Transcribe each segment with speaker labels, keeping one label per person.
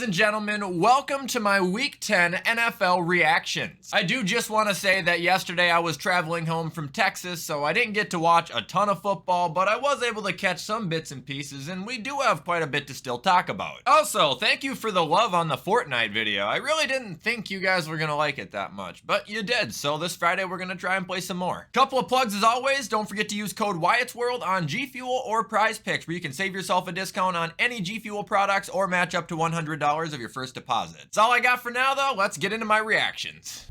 Speaker 1: and gentlemen, welcome to my Week 10 NFL reactions. I do just want to say that yesterday I was traveling home from Texas, so I didn't get to watch a ton of football, but I was able to catch some bits and pieces, and we do have quite a bit to still talk about. Also, thank you for the love on the Fortnite video. I really didn't think you guys were gonna like it that much, but you did, so this Friday we're gonna try and play some more. Couple of plugs as always, don't forget to use code WyattzWorld on G Fuel or Prize Picks, where you can save yourself a discount on any G Fuel products or match up to $100 of your first deposit. That's all I got for now though, let's get into my reactions.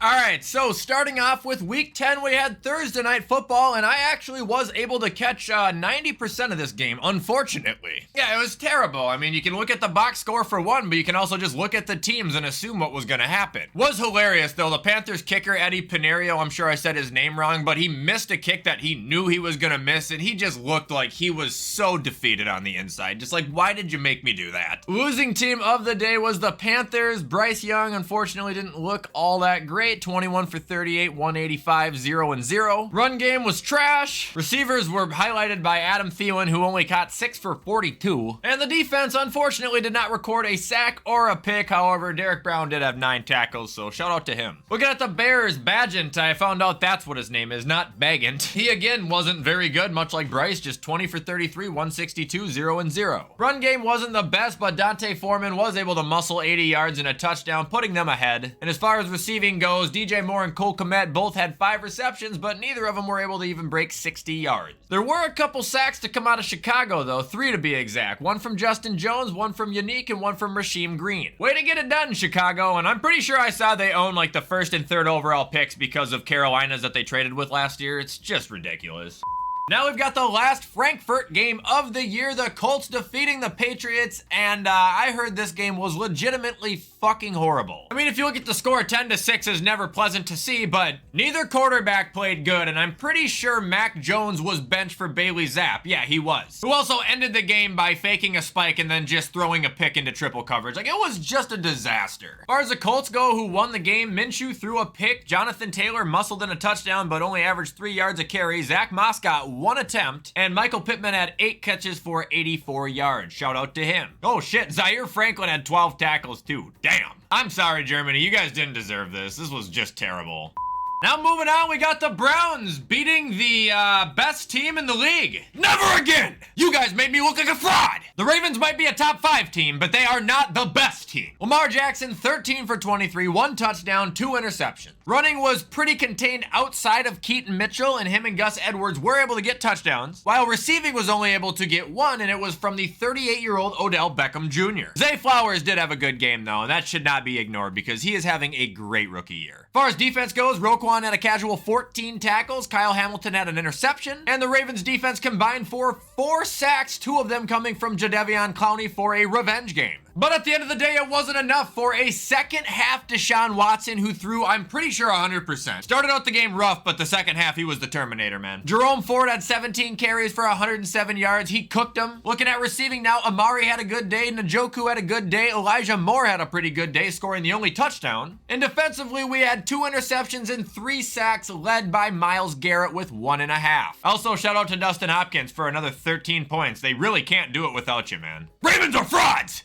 Speaker 1: Alright, so starting off with Week 10, we had Thursday Night Football, and I actually was able to catch 90% of this game, unfortunately. Yeah, it was terrible. I mean, you can look at the box score for one, but you can also just look at the teams and assume what was gonna happen. Was hilarious, though. The Panthers kicker, Eddie Pinerio, I'm sure I said his name wrong, but he missed a kick that he knew he was gonna miss, and he just looked like he was so defeated on the inside. Just like, why did you make me do that? Losing team of the day was the Panthers. Bryce Young, unfortunately, didn't look all that great. 21 for 38, 185, 0-0. Run game was trash. Receivers were highlighted by Adam Thielen, who only caught 6 for 42. And the defense, unfortunately, did not record a sack or a pick. However, Derek Brown did have 9 tackles, so shout out to him. Looking at the Bears, Bagent, I found out that's what his name is, not Bagant. He again wasn't very good, much like Bryce, just 20 for 33, 162, 0-0. Run game wasn't the best, but Dante Foreman was able to muscle 80 yards and a touchdown, putting them ahead. And as far as receiving goes, DJ Moore and Cole Kmet both had 5 receptions, but neither of them were able to even break 60 yards. There were a couple sacks to come out of Chicago, though, 3 to be exact. One from Justin Jones, one from Unique, and one from Rasheem Green. Way to get it done, Chicago, and I'm pretty sure I saw they own like the 1st and 3rd overall picks because of Carolina's that they traded with last year. It's just ridiculous. Now we've got the last Frankfurt game of the year, the Colts defeating the Patriots, and I heard this game was legitimately fucking horrible. I mean, if you look at the score, 10-6 is never pleasant to see, but neither quarterback played good, and I'm pretty sure Mac Jones was benched for Bailey Zapp. Yeah, he was. Who also ended the game by faking a spike and then just throwing a pick into triple coverage. Like, it was just a disaster. As far as the Colts go, who won the game, Minshew threw a pick, Jonathan Taylor muscled in a touchdown, but only averaged 3 yards a carry, Zach Moss got 1 attempt, and Michael Pittman had 8 catches for 84 yards. Shout out to him. Oh shit, Zaire Franklin had 12 tackles too. Damn. I'm sorry, Germany, you guys didn't deserve this. This was just terrible. Now moving on, we got the Browns beating the best team in the league. Never again! You guys made me look like a fraud! The Ravens might be a top 5 team, but they are not the best team. Lamar Jackson, 13 for 23, 1 touchdown, 2 interceptions. Running was pretty contained outside of Keaton Mitchell, and him and Gus Edwards were able to get touchdowns, while receiving was only able to get 1, and it was from the 38-year-old Odell Beckham Jr. Zay Flowers did have a good game, though, and that should not be ignored because he is having a great rookie year. As far as defense goes, Roquan had a casual 14 tackles, Kyle Hamilton had an interception, and the Ravens defense combined for 4 sacks, 2 of them coming from Jadeveon Clowney for a revenge game. But at the end of the day, it wasn't enough for a second half Deshaun Watson, who threw, I'm pretty sure, 100%. Started out the game rough, but the second half, he was the Terminator, man. Jerome Ford had 17 carries for 107 yards. He cooked them. Looking at receiving now, Amari had a good day. Njoku had a good day. Elijah Moore had a pretty good day, scoring the only touchdown. And defensively, we had 2 interceptions and 3 sacks, led by Myles Garrett with 1.5. Also, shout out to Dustin Hopkins for another 13 points. They really can't do it without you, man. Ravens are frauds!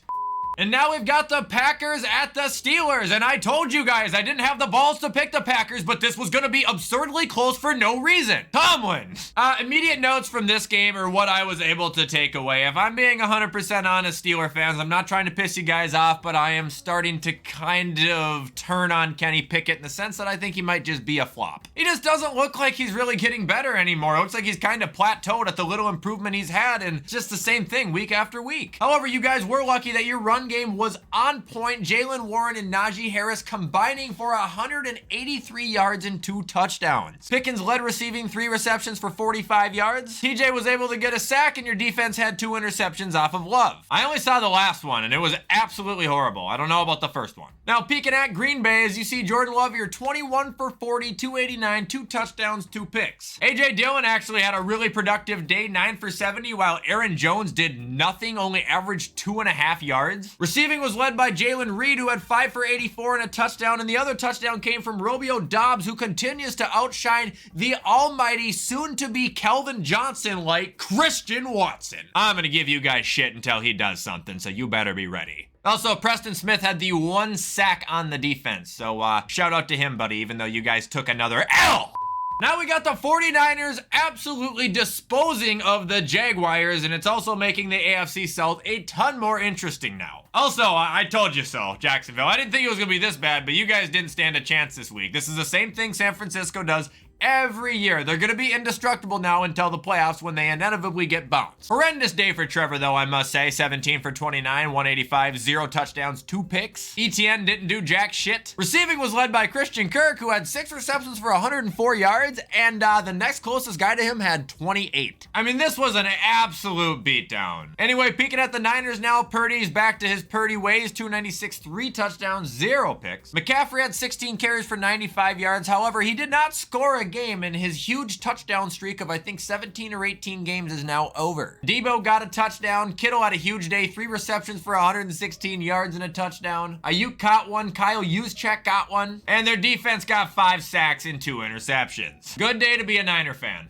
Speaker 1: And now we've got the Packers at the Steelers, and I told you guys I didn't have the balls to pick the Packers, but this was gonna be absurdly close for no reason. Tomlin! Immediate notes from this game are what I was able to take away. If I'm being 100% honest, Steeler fans, I'm not trying to piss you guys off, but I am starting to kind of turn on Kenny Pickett in the sense that I think he might just be a flop. He just doesn't look like he's really getting better anymore. It looks like he's kind of plateaued at the little improvement he's had, and it's just the same thing week after week. However, you guys were lucky that your run game was on point. Jalen Warren and Najee Harris combining for 183 yards and 2 touchdowns. Pickens led receiving, 3 receptions for 45 yards. TJ was able to get a sack, and your defense had 2 interceptions off of Love. I only saw the last one, and it was absolutely horrible. I don't know about the first one. Now, peeking at Green Bay, as you see Jordan Love here, 21 for 40, 289, 2 touchdowns, 2 picks. A.J. Dillon actually had a really productive day, 9 for 70, while Aaron Jones did nothing, only averaged 2.5 yards. Receiving was led by Jalen Reed, who had 5 for 84 and a touchdown, and the other touchdown came from Romeo Doubs, who continues to outshine the almighty, soon-to-be Calvin Johnson-like Christian Watson. I'm gonna give you guys shit until he does something, so you better be ready. Also, Preston Smith had the 1 sack on the defense, so shout out to him, buddy, even though you guys took another L. Now we got the 49ers absolutely disposing of the Jaguars, and it's also making the AFC South a ton more interesting now. Also, I told you so, Jacksonville. I didn't think it was going to be this bad, but you guys didn't stand a chance this week. This is the same thing San Francisco does every year. They're going to be indestructible now until the playoffs when they inevitably get bounced. Horrendous day for Trevor, though, I must say. 17 for 29, 185, 0 touchdowns, 2 picks. ETN didn't do jack shit. Receiving was led by Christian Kirk, who had 6 receptions for 104 yards, and the next closest guy to him had 28. I mean, this was an absolute beatdown. Anyway, peeking at the Niners now, Purdy's back to his Purdy ways. 296, 3 touchdowns, 0 picks. McCaffrey had 16 carries for 95 yards. However, he did not score a game, and his huge touchdown streak of I think 17 or 18 games is now over. Debo got a touchdown. Kittle had a huge day, 3 receptions for 116 yards and a touchdown. Ayuk caught one. Kyle Juszczyk got one. And their defense got 5 sacks and 2 interceptions. Good day to be a Niner fan.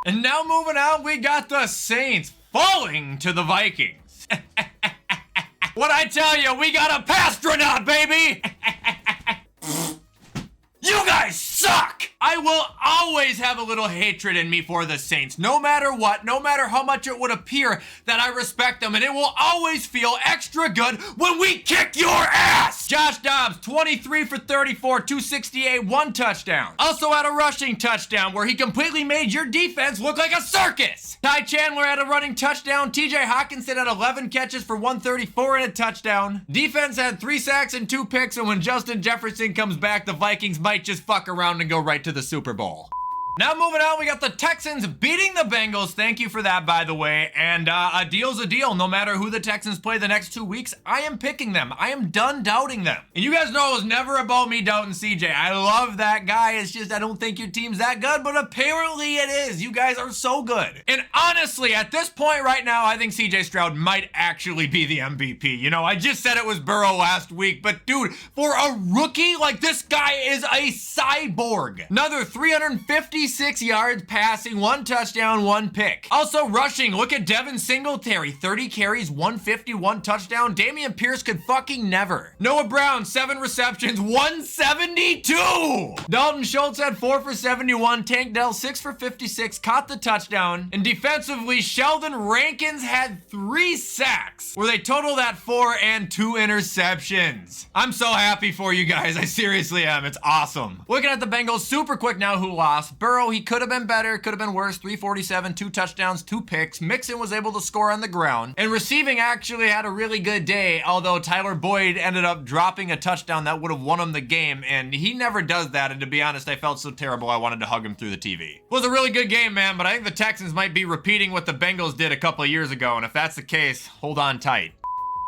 Speaker 1: And now moving on, we got the Saints falling to the Vikings. What I tell you, we got a pastronaut, baby! You guys suck! I will always have a little hatred in me for the Saints, no matter what, no matter how much it would appear that I respect them, and it will always feel extra good when we kick your ass! Josh Dobbs, 23 for 34, 268, 1 touchdown. Also had a rushing touchdown where he completely made your defense look like a circus. Ty Chandler had a running touchdown. TJ Hawkinson had 11 catches for 134 and a touchdown. Defense had 3 sacks and 2 picks, and when Justin Jefferson comes back, the Vikings might just fuck around and go right to the Super Bowl. Now moving on, we got the Texans beating the Bengals. Thank you for that, by the way. And a deal's a deal. No matter who the Texans play the next 2 weeks, I am picking them. I am done doubting them. And you guys know it was never about me doubting CJ. I love that guy. It's just I don't think your team's that good, but apparently it is. You guys are so good. And honestly, at this point right now, I think CJ Stroud might actually be the MVP. You know, I just said it was Burrow last week, but dude, for a rookie, like this guy is a cyborg. Another 356 yards passing, 1 touchdown, 1 pick. Also rushing, look at Devin Singletary, 30 carries, 151 touchdown. Damian Pierce could fucking never. Noah Brown, 7 receptions, 172. Dalton Schultz had 4 for 71. Tank Dell, 6 for 56, caught the touchdown. And defensively, Sheldon Rankins had 3 sacks, where they totaled at 4 and 2 interceptions. I'm so happy for you guys. I seriously am. It's awesome. Looking at the Bengals super quick now, who lost. Burrow, he could have been better, could have been worse. 347, 2 touchdowns, 2 picks. Mixon was able to score on the ground. And receiving actually had a really good day, although Tyler Boyd ended up dropping a touchdown that would have won him the game, and he never does that. And to be honest, I felt so terrible I wanted to hug him through the TV. It was a really good game, man, but I think the Texans might be repeating what the Bengals did a couple of years ago, and if that's the case, hold on tight.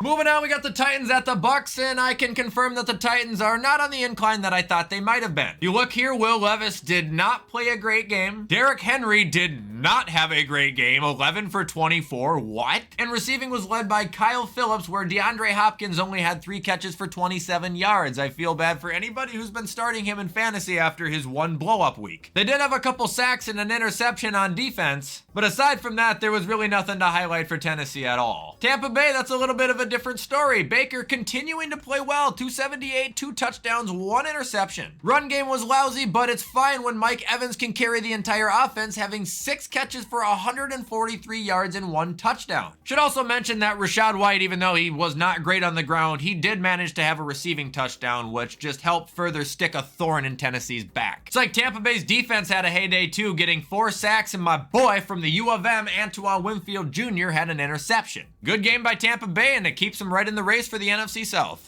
Speaker 1: Moving on, we got the Titans at the Bucks, and I can confirm that the Titans are not on the incline that I thought they might have been. You look here, Will Levis did not play a great game. Derrick Henry did not have a great game, 11 for 24, what? And receiving was led by Kyle Phillips, where DeAndre Hopkins only had 3 catches for 27 yards. I feel bad for anybody who's been starting him in fantasy after his 1 blow-up week. They did have a couple sacks and an interception on defense, but aside from that, there was really nothing to highlight for Tennessee at all. Tampa Bay, that's a little bit of a different story. Baker continuing to play well, 278, 2 touchdowns, 1 interception. Run game was lousy, but it's fine when Mike Evans can carry the entire offense, having 6 catches for 143 yards and 1 touchdown. Should also mention that Rachaad White, even though he was not great on the ground, he did manage to have a receiving touchdown, which just helped further stick a thorn in Tennessee's back. It's like Tampa Bay's defense had a heyday too, getting 4 sacks, and my boy from the U of M, Antoine Winfield Jr., had an interception. Good game by Tampa Bay, and it keeps them right in the race for the NFC South.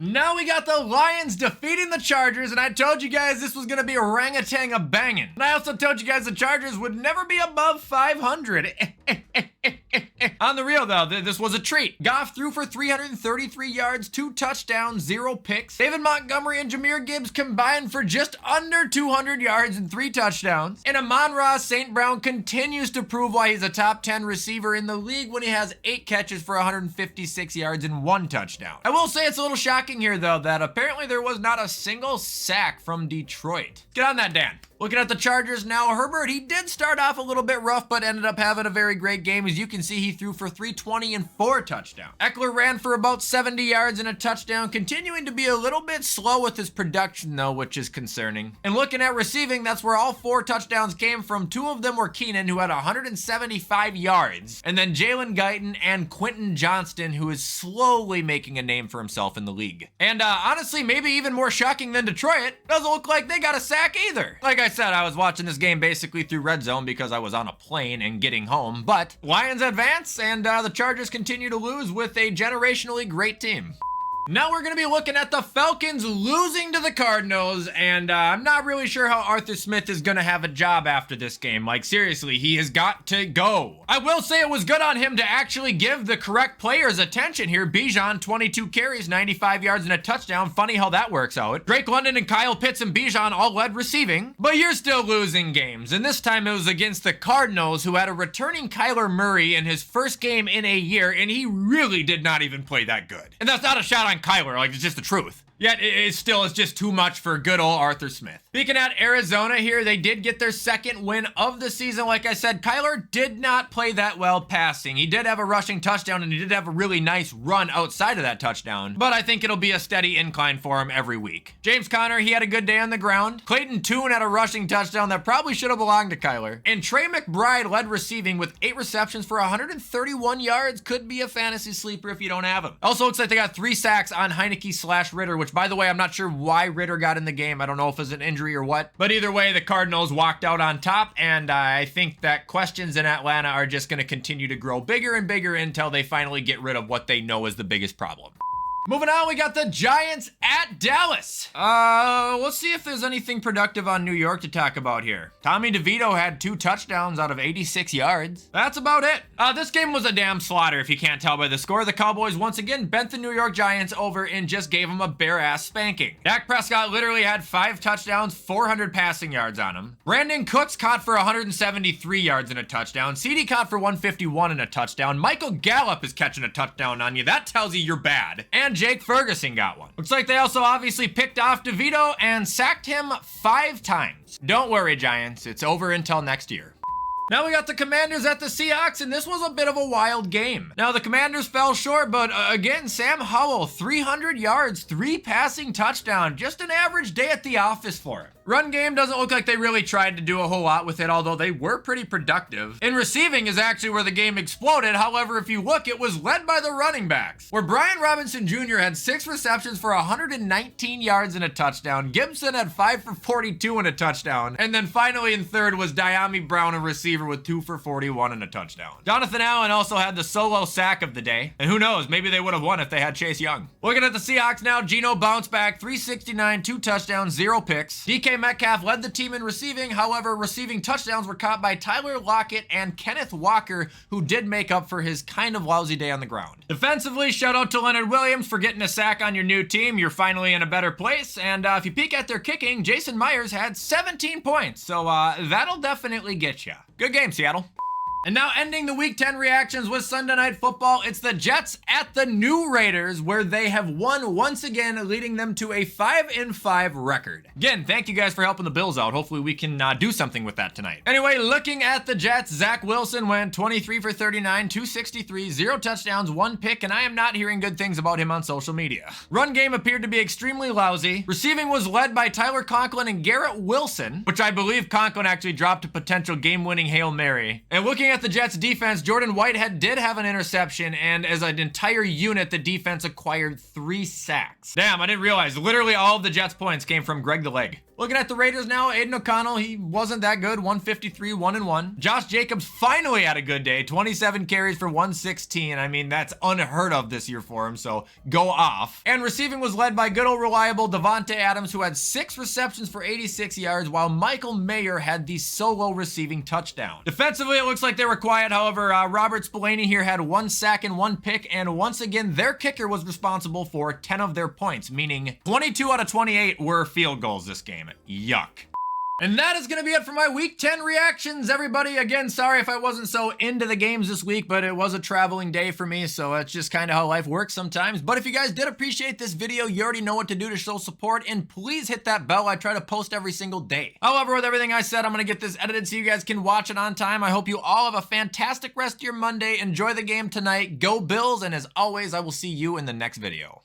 Speaker 1: Now we got the Lions defeating the Chargers, and I told you guys this was going to be orangutan a banging. And I also told you guys the Chargers would never be above 500. On the real, though, this was a treat. Goff threw for 333 yards, 2 touchdowns, 0 picks. David Montgomery and Jahmyr Gibbs combined for just under 200 yards and 3 touchdowns. And Amon-Ra St. Brown continues to prove why he's a top 10 receiver in the league when he has 8 catches for 156 yards and 1 touchdown. I will say it's a little shocking here, though, that apparently there was not a single sack from Detroit. Get on that, Dan. Looking at the Chargers now, Herbert, he did start off a little bit rough, but ended up having a very great game. As you can see, he threw for 320 and 4 touchdowns. Eckler ran for about 70 yards and a touchdown, continuing to be a little bit slow with his production, though, which is concerning. And looking at receiving, that's where all 4 touchdowns came from. 2 of them were Keenan, who had 175 yards, and then Jalen Guyton and Quentin Johnston, who is slowly making a name for himself in the league. And honestly, maybe even more shocking than Detroit, doesn't look like they got a sack either. Like I said, I was watching this game basically through Red Zone because I was on a plane and getting home, but Lions advance and the Chargers continue to lose with a generationally great team. Now we're going to be looking at the Falcons losing to the Cardinals, and I'm not really sure how Arthur Smith is going to have a job after this game. Like, seriously, he has got to go. I will say it was good on him to actually give the correct players attention here. Bijan, 22 carries, 95 yards, and a touchdown. Funny how that works out. Drake London and Kyle Pitts and Bijan all led receiving, but you're still losing games, and this time it was against the Cardinals, who had a returning Kyler Murray in his first game in a year, and he really did not even play that good. And that's not a shot on Kyler, like, it's just the truth. Yet it still is just too much for good old Arthur Smith. Speaking at Arizona here, they did get their second win of the season. Like I said, Kyler did not play that well passing. He did have a rushing touchdown, and he did have a really nice run outside of that touchdown. But I think it'll be a steady incline for him every week. James Conner, he had a good day on the ground. Clayton Tune had a rushing touchdown that probably should have belonged to Kyler. And Trey McBride led receiving with 8 receptions for 131 yards. Could be a fantasy sleeper if you don't have him. Also looks like they got 3 sacks on Heineke/Ritter, which, by the way, I'm not sure why Ritter got in the game. I don't know if it's an injury or what. But either way, the Cardinals walked out on top, and I think that questions in Atlanta are just going to continue to grow bigger and bigger until they finally get rid of what they know is the biggest problem. Moving on, we got the Giants at Dallas. Let's see if there's anything productive on New York to talk about here. Tommy DeVito had 2 touchdowns out of 86 yards. That's about it. This game was a damn slaughter if you can't tell by the score. The Cowboys once again bent the New York Giants over and just gave them a bare-ass spanking. Dak Prescott literally had 5 touchdowns, 400 passing yards on him. Brandon Cooks caught for 173 yards and a touchdown. CD caught for 151 and a touchdown. Michael Gallup is catching a touchdown on you. That tells you you're bad. And Jake Ferguson got one. Looks like they also obviously picked off DeVito and sacked him 5 times. Don't worry, Giants. It's over until next year. Now we got the Commanders at the Seahawks, and this was a bit of a wild game. Now the Commanders fell short, but again, Sam Howell, 300 yards, 3 passing touchdowns, just an average day at the office for him. Run game doesn't look like they really tried to do a whole lot with it, although they were pretty productive. And receiving is actually where the game exploded. However, if you look, it was led by the running backs, where Brian Robinson Jr. had 6 receptions for 119 yards and a touchdown. Gibson had 5 for 42 and a touchdown. And then finally in third was Diami Brown, a receiver, with 2 for 41 and a touchdown. Jonathan Allen also had the solo sack of the day. And who knows, maybe they would have won if they had Chase Young. Looking at the Seahawks now, Geno bounced back, 369, 2 touchdowns, 0 picks. DK Metcalf led the team in receiving. However, receiving touchdowns were caught by Tyler Lockett and Kenneth Walker, who did make up for his kind of lousy day on the ground. Defensively, shout out to Leonard Williams for getting a sack on your new team. You're finally in a better place. And if you peek at their kicking, Jason Myers had 17 points. So that'll definitely get you. Good game, Seattle. And now ending the Week 10 reactions with Sunday Night Football, it's the Jets at the new Raiders, where they have won once again, leading them to a 5-5 record. Again, thank you guys for helping the Bills out. Hopefully we can do something with that tonight. Anyway, looking at the Jets, Zach Wilson went 23 for 39, 263, 0 touchdowns, 1 pick, and I am not hearing good things about him on social media. Run game appeared to be extremely lousy. Receiving was led by Tyler Conklin and Garrett Wilson, which I believe Conklin actually dropped a potential game-winning Hail Mary. And looking at the Jets defense, Jordan Whitehead did have an interception, and as an entire unit, the defense acquired 3 sacks. Damn, I didn't realize literally all of the Jets points came from Greg the Leg. Looking at the Raiders now, Aiden O'Connell, he wasn't that good, 153, 1-1. Josh Jacobs finally had a good day, 27 carries for 116. I mean, that's unheard of this year for him, so go off. And receiving was led by good old reliable Devontae Adams, who had 6 receptions for 86 yards, while Michael Mayer had the solo receiving touchdown. Defensively, it looks like they were quiet. However, Robert Spillane here had 1 sack and 1 pick, and once again, their kicker was responsible for 10 of their points, meaning 22 out of 28 were field goals this game. Yuck. And that is going to be it for my Week 10 reactions, everybody. Again, sorry if I wasn't so into the games this week, but it was a traveling day for me, so it's just kind of how life works sometimes. But if you guys did appreciate this video, you already know what to do to show support, and please hit that bell. I try to post every single day. However, with everything I said, I'm going to get this edited so you guys can watch it on time. I hope you all have a fantastic rest of your Monday. Enjoy the game tonight. Go Bills, and as always, I will see you in the next video.